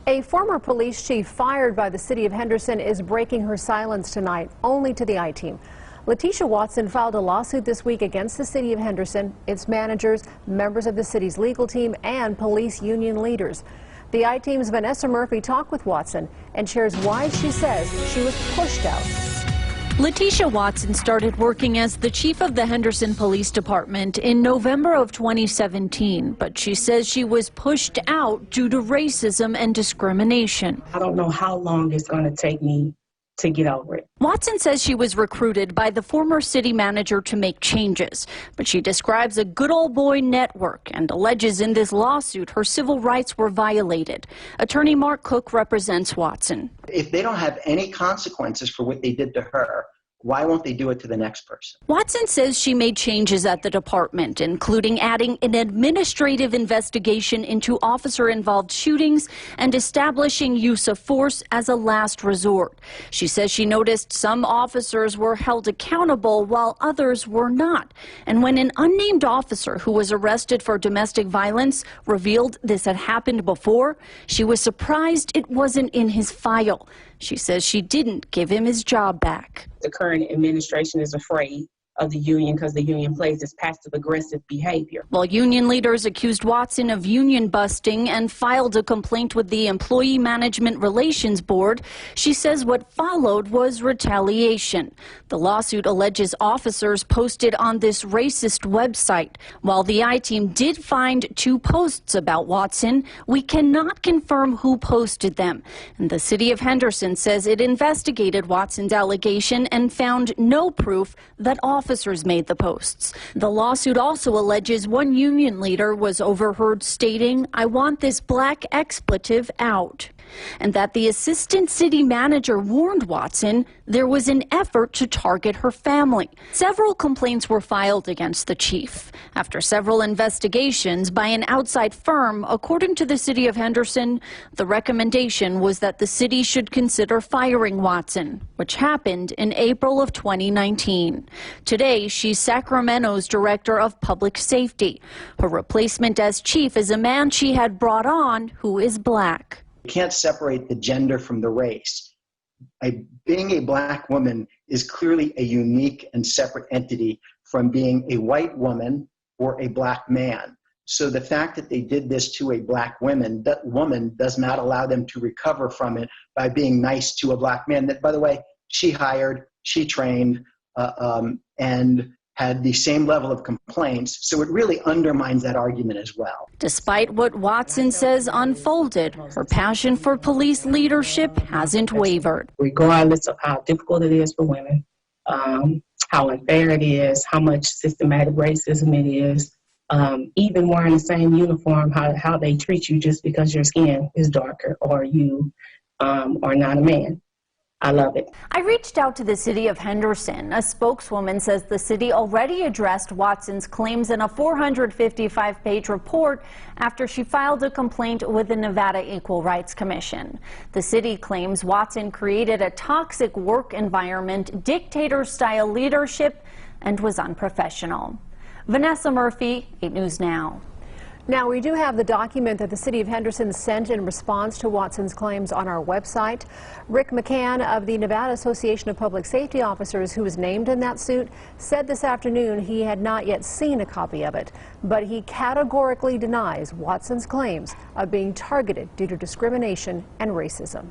A former police chief fired by the City of Henderson is breaking her silence tonight, only to the I-Team. Letitia Watson filed a lawsuit this week against the City of Henderson, its managers, members of the city's legal team, and police union leaders. The I-Team's Vanessa Murphy talked with Watson and shares why she says she was pushed out. Letitia Watson started working as the chief of the Henderson Police Department in November of 2017, but she says she was pushed out due to racism and discrimination. I don't know how long it's going to take me to get over it. Watson says she was recruited by the former city manager to make changes, but she describes a good old boy network and alleges in this lawsuit her civil rights were violated. Attorney Mark Cook represents Watson. If they don't have any consequences for what they did to her, why won't they do it to the next person? Watson says she made changes at the department, including adding an administrative investigation into officer-involved shootings and establishing use of force as a last resort. She says she noticed some officers were held accountable while others were not. And when an unnamed officer who was arrested for domestic violence revealed this had happened before, she was surprised it wasn't in his file. She says she didn't give him his job back. The current administration is afraid of the union because the union plays this passive-aggressive behavior. While union leaders accused Watson of union busting and filed a complaint with the Employee Management Relations Board, she says what followed was retaliation. The lawsuit alleges officers posted on this racist website. While the I-Team did find 2 posts about Watson, we cannot confirm who posted them. And the City of Henderson says it investigated Watson's allegation and found no proof that officers made the posts. The lawsuit also alleges one union leader was overheard stating, "I want this black expletive out," and that the assistant city manager warned Watson there was an effort to target her family. Several complaints were filed against the chief. After several investigations by an outside firm, according to the City of Henderson, the recommendation was that the city should consider firing Watson, which happened in April of 2019. Today, she's Sacramento's Director of Public Safety. Her replacement as chief is a man she had brought on who is black. You can't separate the gender from the race. Being a black woman is clearly a unique and separate entity from being a white woman or a black man. So the fact that they did this to a black woman, that woman does not allow them to recover from it by being nice to a black man that, by the way, she hired, she trained, and had the same level of complaints, so it really undermines that argument as well. Despite what Watson says unfolded, her passion for police leadership hasn't wavered. Regardless of how difficult it is for women, how unfair it is, how much systematic racism it is, even wearing the same uniform, how they treat you just because your skin is darker or you are not a man. I love it. I reached out to the City of Henderson. A spokeswoman says the city already addressed Watson's claims in a 455-page report after she filed a complaint with the Nevada Equal Rights Commission. The city claims Watson created a toxic work environment, dictator-style leadership, and was unprofessional. Vanessa Murphy, 8 News Now. Now, we do have the document that the City of Henderson sent in response to Watson's claims on our website. Rick McCann of the Nevada Association of Public Safety Officers, who was named in that suit, said this afternoon he had not yet seen a copy of it, but he categorically denies Watson's claims of being targeted due to discrimination and racism.